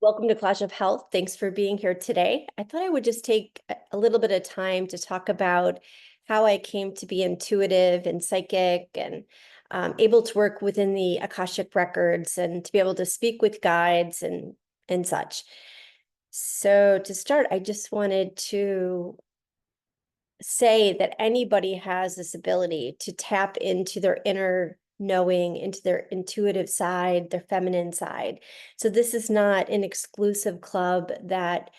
Welcome to Clash of Health. Thanks for being here today. I thought I would just take a little bit of time to talk about how I came to be intuitive and psychic and able to work within the Akashic Records and to be able to speak with guides and such. So to start, I just wanted to say that anybody has this ability to tap into their inner knowing, into their intuitive side, their feminine side. So this is not an exclusive club that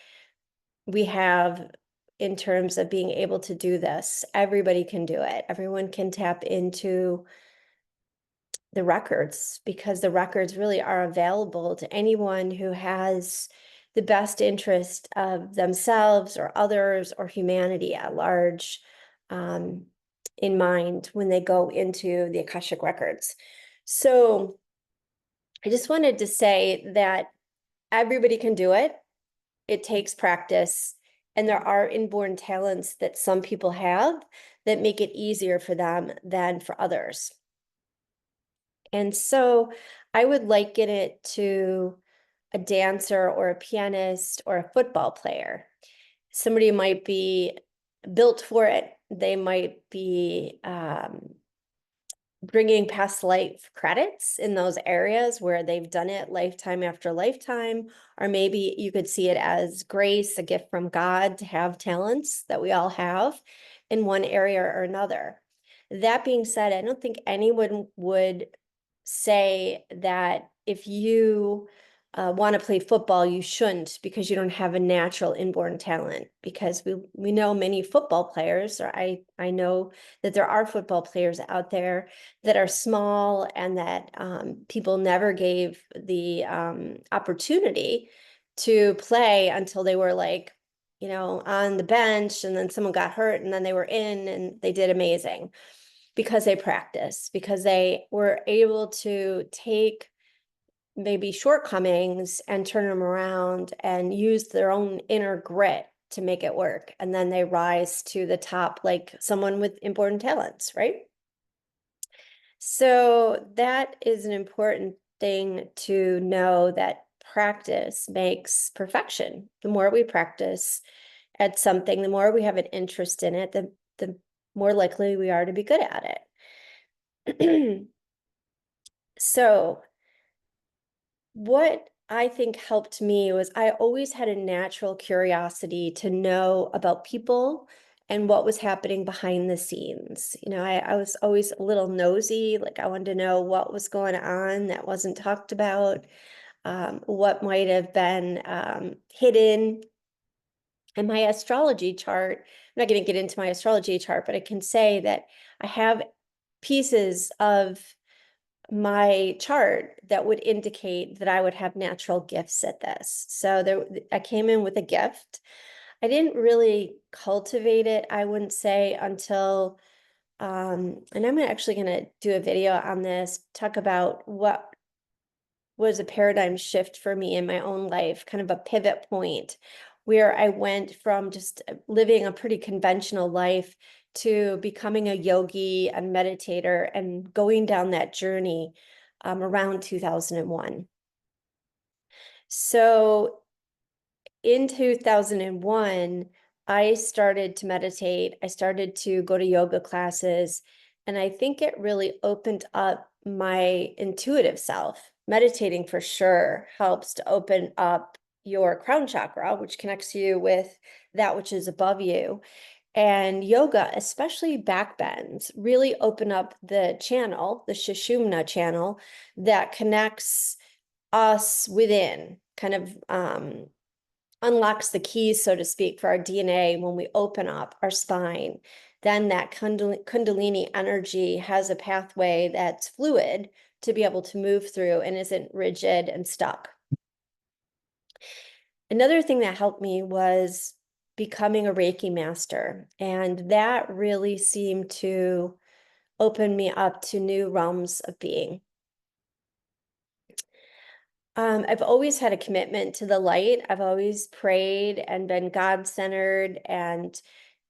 we have in terms of being able to do this. Everybody can do it. Everyone can tap into the records because the records really are available to anyone who has the best interest of themselves or others or humanity at large in mind when they go into the Akashic Records. So I just wanted to say that everybody can do it. It takes practice, and there are inborn talents that some people have that make it easier for them than for others. And so I would liken it to a dancer or a pianist or a football player. Somebody might be built for it. They might be bringing past life credits in those areas where they've done it lifetime after lifetime, or maybe you could see it as grace, a gift from God to have talents that we all have in one area or another. That being said, I don't think anyone would say that if you want to play football, you shouldn't because you don't have a natural inborn talent. Because we know many football players, or I know that there are football players out there that are small and that people never gave the opportunity to play until they were like, on the bench, and then someone got hurt and then they were in and they did amazing because they practiced, because they were able to take maybe shortcomings and turn them around and use their own inner grit to make it work. And then they rise to the top like someone with important talents, right? So that is an important thing to know, that practice makes perfection. The more we practice at something, the more we have an interest in it, the more likely we are to be good at it. So what I think helped me was I always had a natural curiosity to know about people and what was happening behind the scenes. I was always a little nosy, like I wanted to know what was going on that wasn't talked about, what might have been hidden. And my astrology chart, I'm not going to get into my astrology chart, but I can say that I have pieces of my chart that would indicate that I would have natural gifts at this. So I came in with a gift. I didn't really cultivate it, I wouldn't say, until, and I'm actually going to do a video on this, talk about what was a paradigm shift for me in my own life, kind of a pivot point where I went from just living a pretty conventional life to becoming a yogi and meditator and going down that journey around 2001. So in 2001, I started to meditate. I started to go to yoga classes, and I think it really opened up my intuitive self. Meditating for sure helps to open up your crown chakra, which connects you with that which is above you. And yoga, especially back bends, really open up the channel, the Sushumna channel, that connects us within, kind of unlocks the keys, so to speak, for our DNA when we open up our spine. Then that Kundalini energy has a pathway that's fluid to be able to move through and isn't rigid and stuck. Another thing that helped me was becoming a Reiki master, and that really seemed to open me up to new realms of being. I've always had a commitment to the light. I've always prayed and been God-centered and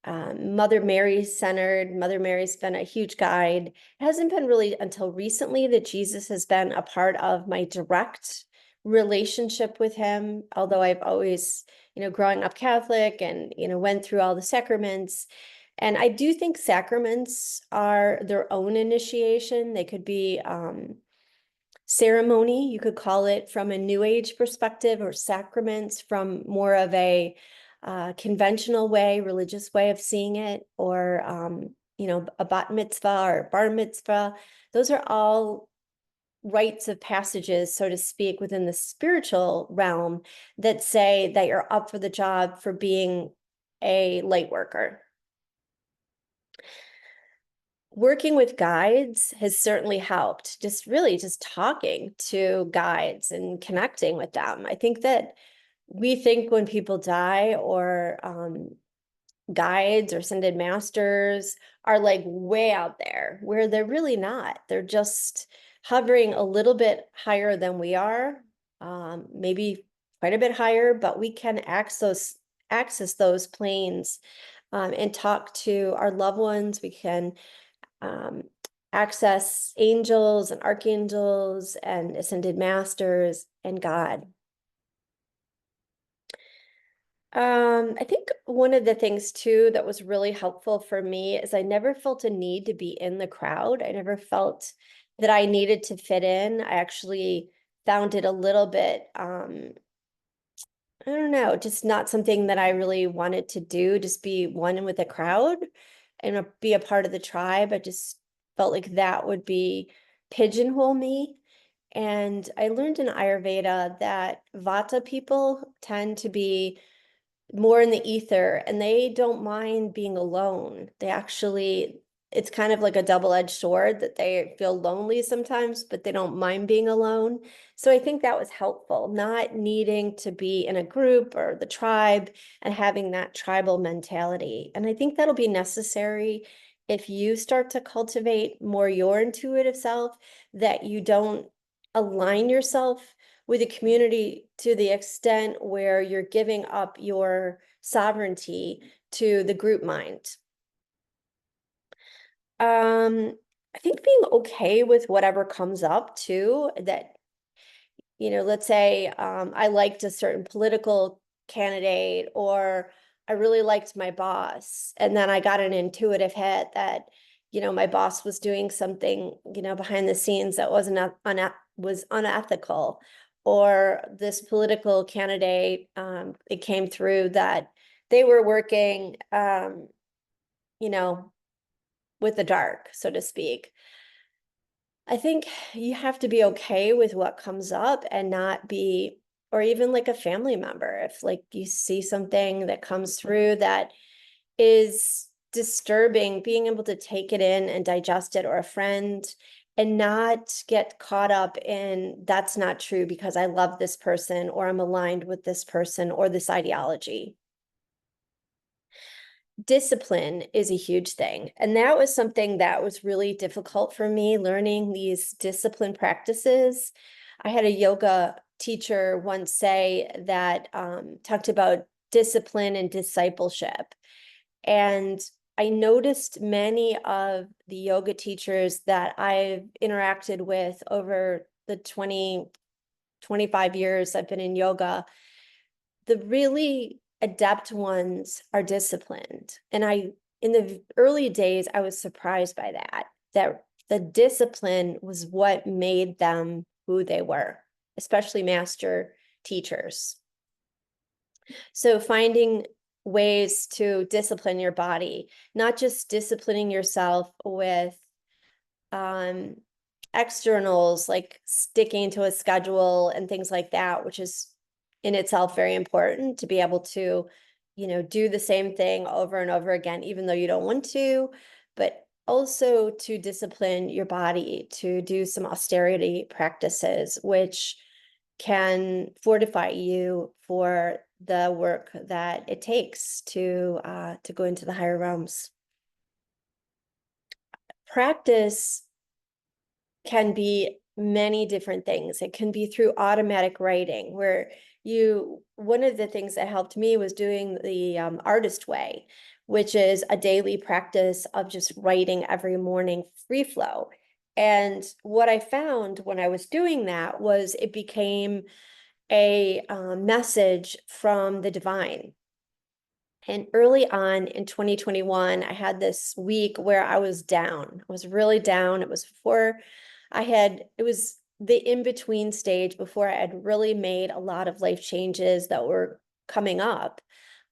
Mother Mary-centered. Mother Mary's been a huge guide. It hasn't been really until recently that Jesus has been a part of my direct relationship with him, although I've always, growing up Catholic and, went through all the sacraments. And I do think sacraments are their own initiation. They could be ceremony, you could call it from a New Age perspective, or sacraments from more of a conventional way, religious way of seeing it, or a bat mitzvah or bar mitzvah. Those are all rites of passages, so to speak, within the spiritual realm that say that you're up for the job for being a light worker. Working with guides has certainly helped, just talking to guides and connecting with them. I think that we think when people die, or guides or ascended masters are like way out there, where they're really not. They're just hovering a little bit higher than we are, maybe quite a bit higher, but we can access those planes and talk to our loved ones. We can access angels and archangels and ascended masters and God. I think one of the things too that was really helpful for me is I never felt a need to be in the crowd. I never felt that I needed to fit in. I actually found it a little bit, I don't know, just not something that I really wanted to do, just be one with the crowd and be a part of the tribe. I just felt like that would be pigeonhole me. And I learned in Ayurveda that Vata people tend to be more in the ether, and they don't mind being alone. They actually, it's kind of like a double-edged sword, that they feel lonely sometimes, but they don't mind being alone. So I think that was helpful, not needing to be in a group or the tribe and having that tribal mentality. And I think that'll be necessary if you start to cultivate more your intuitive self, that you don't align yourself with a community to the extent where you're giving up your sovereignty to the group mind. I think being okay with whatever comes up too, that, let's say I liked a certain political candidate, or I really liked my boss, and then I got an intuitive hit that, my boss was doing something, behind the scenes that was unethical, or this political candidate, it came through that they were working, you know, with the dark, so to speak. I think you have to be okay with what comes up and not be, or even like a family member, if like you see something that comes through that is disturbing, being able to take it in and digest it, or a friend, and not get caught up in that's not true because I love this person, or I'm aligned with this person or this ideology. Discipline is a huge thing. And that was something that was really difficult for me, learning these discipline practices. I had a yoga teacher once say that talked about discipline and discipleship. And I noticed many of the yoga teachers that I've interacted with over the 25 years I've been in yoga, the really adept ones are disciplined. And in the early days, I was surprised by that the discipline was what made them who they were, especially master teachers. So finding ways to discipline your body, not just disciplining yourself with externals like sticking to a schedule and things like that, which is in itself very important to be able to, do the same thing over and over again, even though you don't want to, but also to discipline your body, to do some austerity practices, which can fortify you for the work that it takes to go into the higher realms. Practice can be many different things. It can be through automatic writing, where one of the things that helped me was doing the artist way, which is a daily practice of just writing every morning, free flow. And what I found when I was doing that was it became a message from the divine. And early on in 2021, I had this week where I was down. I was really down. It was before it was the in-between stage before I had really made a lot of life changes that were coming up.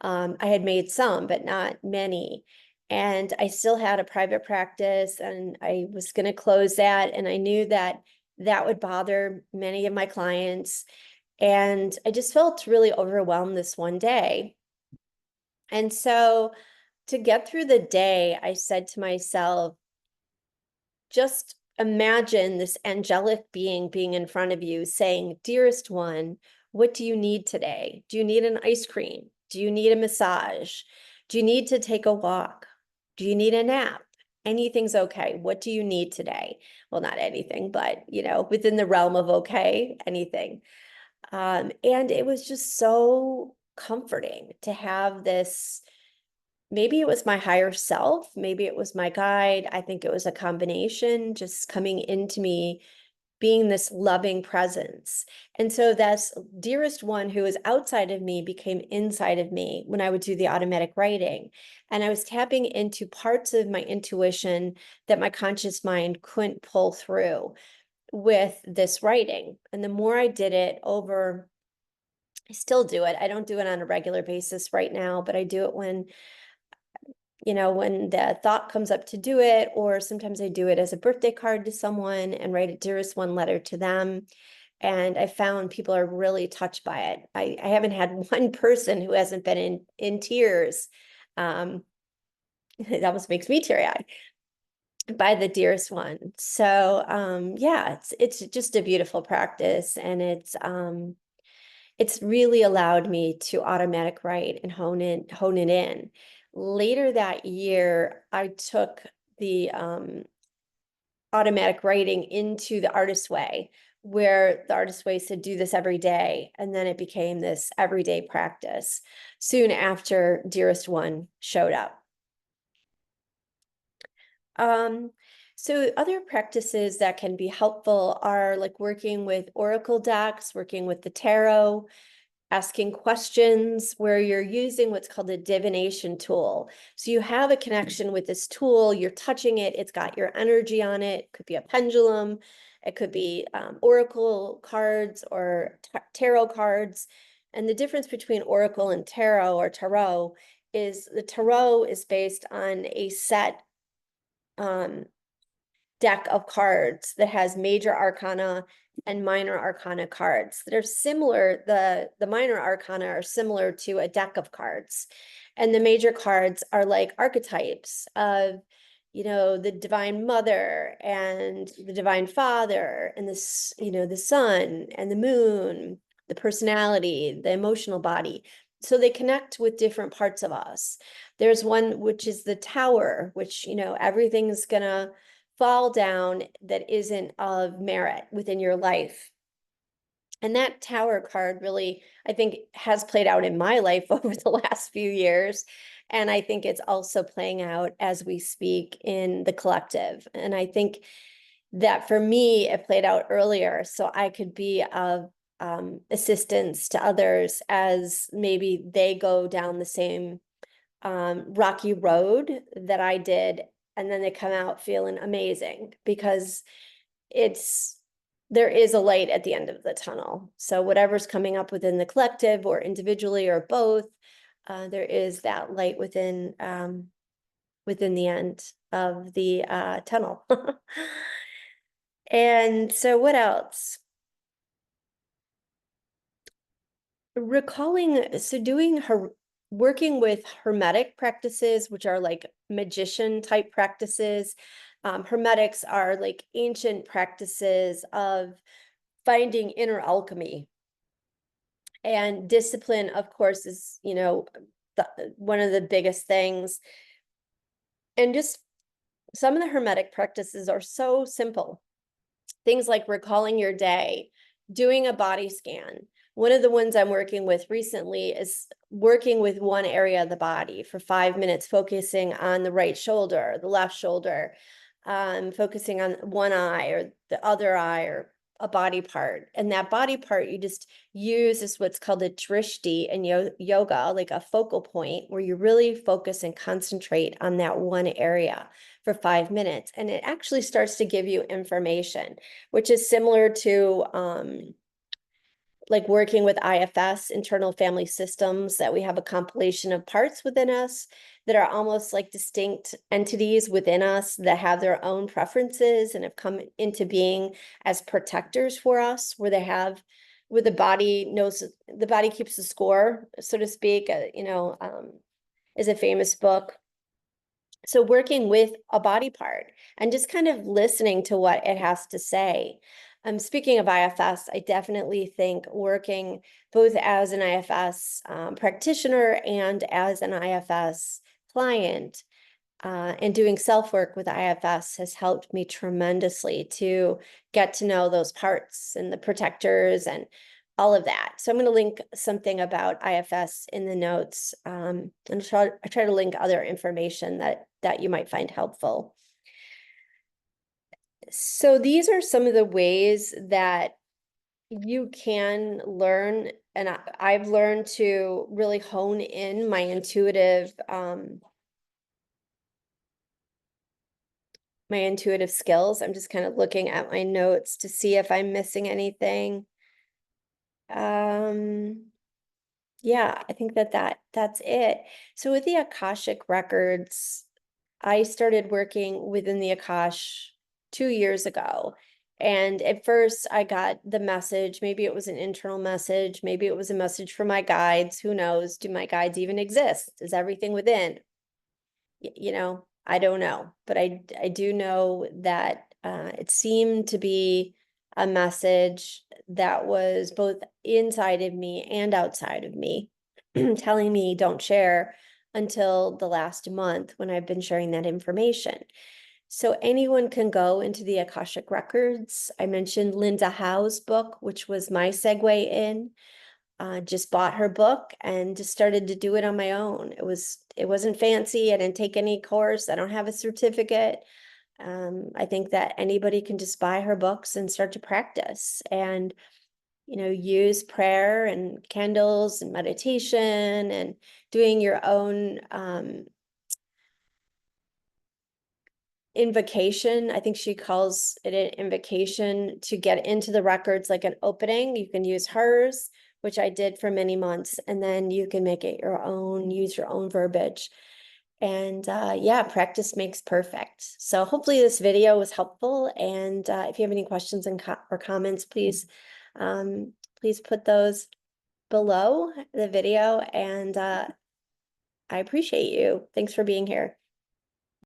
I had made some, but not many. And I still had a private practice and I was going to close that. And I knew that that would bother many of my clients. And I just felt really overwhelmed this one day. And so to get through the day, I said to myself, just imagine this angelic being in front of you saying, dearest one, what do you need today? Do you need an ice cream? Do you need a massage? Do you need to take a walk? Do you need a nap? Anything's okay. What do you need today? Well, not anything, but within the realm of okay, anything. And it was just so comforting to have this. Maybe it was my higher self, maybe it was my guide. I think it was a combination just coming into me, being this loving presence. And so that's dearest one who is outside of me became inside of me when I would do the automatic writing. And I was tapping into parts of my intuition that my conscious mind couldn't pull through with this writing. And the more I did it over, I still do it. I don't do it on a regular basis right now, but I do it when the thought comes up to do it, or sometimes I do it as a birthday card to someone and write a dearest one letter to them. And I found people are really touched by it. I haven't had one person who hasn't been in tears. It almost makes me teary-eyed by the dearest one. So yeah, it's just a beautiful practice, and it's really allowed me to automatic write and hone it in. Later that year, I took the automatic writing into the artist way, where the artist way said, do this every day. And then it became this everyday practice soon after Dearest One showed up. So other practices that can be helpful are like working with oracle decks, working with the tarot, asking questions, where you're using what's called a divination tool. So you have a connection with this tool, you're touching it, it's got your energy on it. It could be a pendulum, it could be oracle cards or tarot cards. And the difference between oracle and tarot is the tarot is based on a set deck of cards that has major arcana and minor arcana cards that are similar. The minor arcana are similar to a deck of cards, and the major cards are like archetypes of the divine mother and the divine father and this the sun and the moon, the personality, the emotional body. So they connect with different parts of us. There's one which is the tower, which everything's gonna fall down that isn't of merit within your life. And that tower card really, I think, has played out in my life over the last few years. And I think it's also playing out as we speak in the collective. And I think that for me, it played out earlier so I could be of assistance to others as maybe they go down the same rocky road that I did, and then they come out feeling amazing because there is a light at the end of the tunnel. So whatever's coming up within the collective or individually or both, there is that light within the end of the tunnel. And so what else? Working with hermetic practices, which are like magician type practices. Hermetics are like ancient practices of finding inner alchemy. And discipline, of course, is one of the biggest things. And just some of the hermetic practices are so simple. Things like recalling your day, doing a body scan. One of the ones I'm working with recently is working with one area of the body for 5 minutes, focusing on the right shoulder, the left shoulder, focusing on one eye or the other eye or a body part. And that body part you just use is what's called a drishti in yoga, like a focal point where you really focus and concentrate on that one area for 5 minutes. And it actually starts to give you information, which is similar to like working with IFS, internal family systems, that we have a compilation of parts within us that are almost like distinct entities within us that have their own preferences and have come into being as protectors for us, where they have, where the body knows, the body keeps the score, so to speak, is a famous book. So working with a body part and just kind of listening to what it has to say. Speaking of IFS, I definitely think working both as an IFS practitioner and as an IFS client and doing self-work with IFS has helped me tremendously to get to know those parts and the protectors and all of that. So I'm going to link something about IFS in the notes, and I try to link other information that you might find helpful. So these are some of the ways that you can learn, and I've learned to really hone in my intuitive skills. I'm just kind of looking at my notes to see if I'm missing anything. Yeah, I think that's it. So with the Akashic Records, I started working within the Akash 2 years ago. And at first I got the message, maybe it was an internal message, maybe it was a message from my guides, who knows? Do my guides even exist? Is everything within? I don't know, but I do know that it seemed to be a message that was both inside of me and outside of me, telling me don't share until the last month when I've been sharing that information. So anyone can go into the Akashic Records. I mentioned Linda Howe's book, which was my segue in. Just bought her book and just started to do it on my own. It wasn't fancy. I didn't take any course. I don't have a certificate. I think that anybody can just buy her books and start to practice and, use prayer and candles and meditation and doing your own invocation. I think she calls it an invocation to get into the records, like an opening. You can use hers, which I did for many months, and then you can make it your own, use your own verbiage. And yeah, practice makes perfect. So hopefully this video was helpful. And if you have any questions or comments, please put those below the video. And I appreciate you. Thanks for being here.